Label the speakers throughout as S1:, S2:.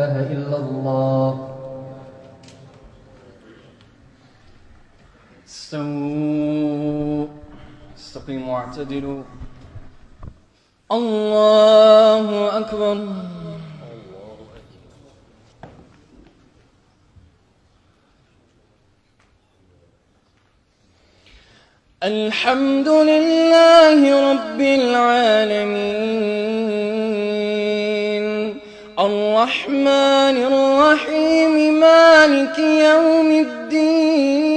S1: إله إلا الله.
S2: استووا استقيموا واعتدلوا. الله أكبر. الحمد لله رب العالمين الرحمن الرحيم مالك يوم الدين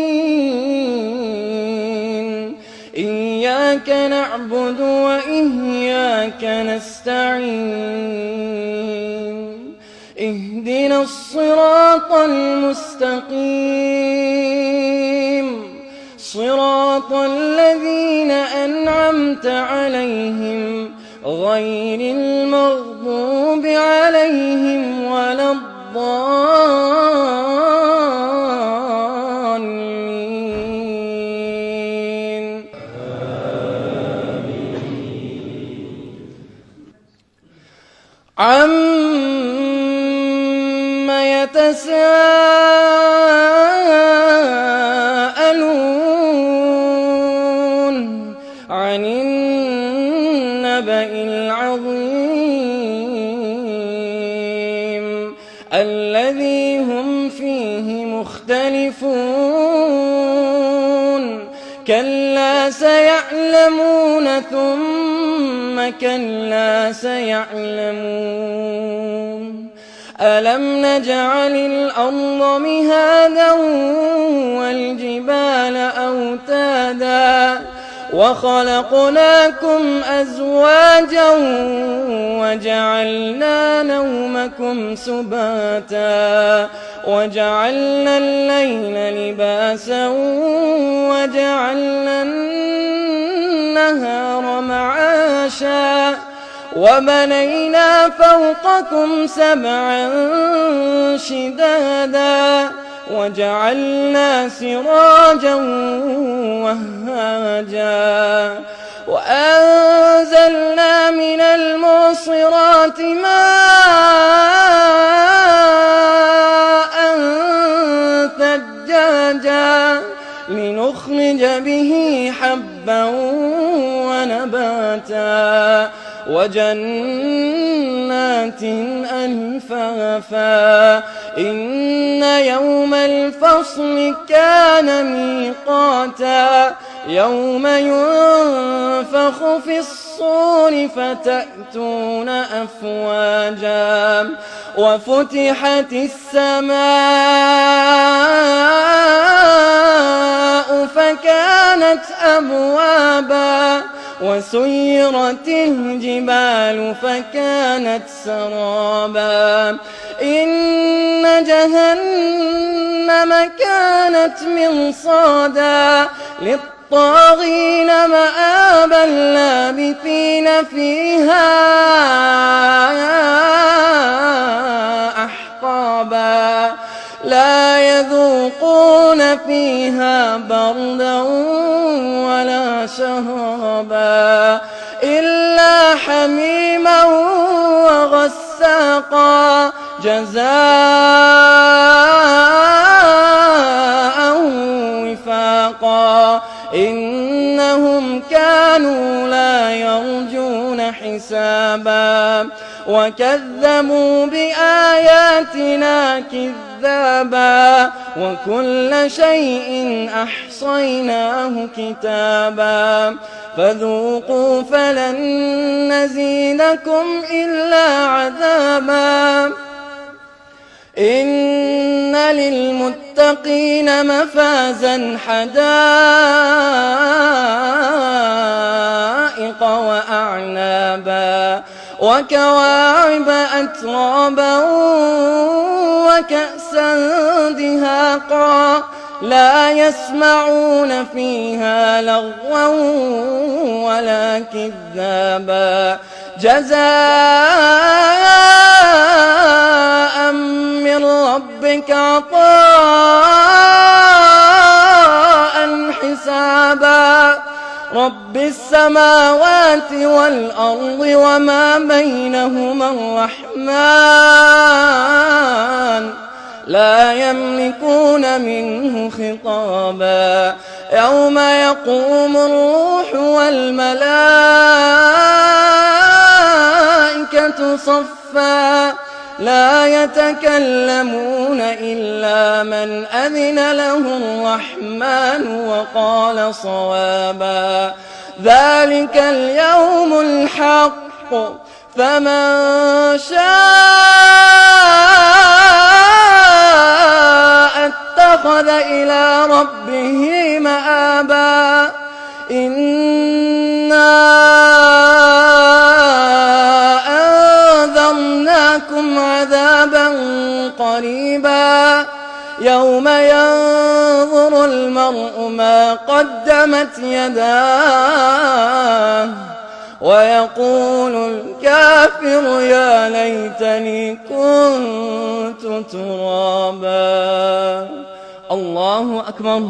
S2: إياك نعبد وإياك نستعين اهدنا الصراط المستقيم صراط الذين أنعمت عليهم غير المغضوب عليهم ولا الضالين. عم يتساءلون عن النبأ العظيم الذي هم فيه مختلفون كلا سيعلمون ثم كلا سيعلمون ألم نجعل الأرض مهادا والجبال أوتادا وخلقناكم أزواجا وجعلنا نومكم سباتا وجعلنا الليل لباسا وجعلنا النهار معاشا وبنينا فوقكم سبعا شدادا وجعلنا سراجا وهاجا وأنزلنا من المعصرات ماء ثجاجا لنخرج به حبا ونباتا وجنات ألفافا إن يوم الفصل كان ميقاتا يوم ينفخ في الصور فتأتون أفواجا وفتحت السماء فكانت أبوابا وسيرت الجبال فكانت سرابا إن جهنم كانت مرصادا للطاغين مآبا لابثين فيها أحقابا لا يذوقون فيها بردا ولا شرابا إلا حميما وغساقا جزاء وفاقا إنهم كانوا لا يرجون حسابا وكذبوا بآياتنا كذابا وكل شيء أحصيناه كتابا فذوقوا فلن نزيدكم إلا عذابا إن للمتقين مفازا حدائق وأعنابا وكواعب أترابا وكأسا دهاقا لا يسمعون فيها لغوا ولا كذابا جزاء من ربك عطاء حسابا رب السماوات والأرض وما بينهما الرحمن لا يملكون منه خطابا يوم يقوم الروح والملائكة صفا لا يتكلمون إلا من أذن له الرحمن وقال صوابا ذلك اليوم الحق فمن شاء اتخذ إلى ربه مآبا إنا أنذرناكم عذابا قريبا يوم ينظر المرء ما قدمت يداه ويقول الكافر يا ليتني كنت ترابا الله أكبر.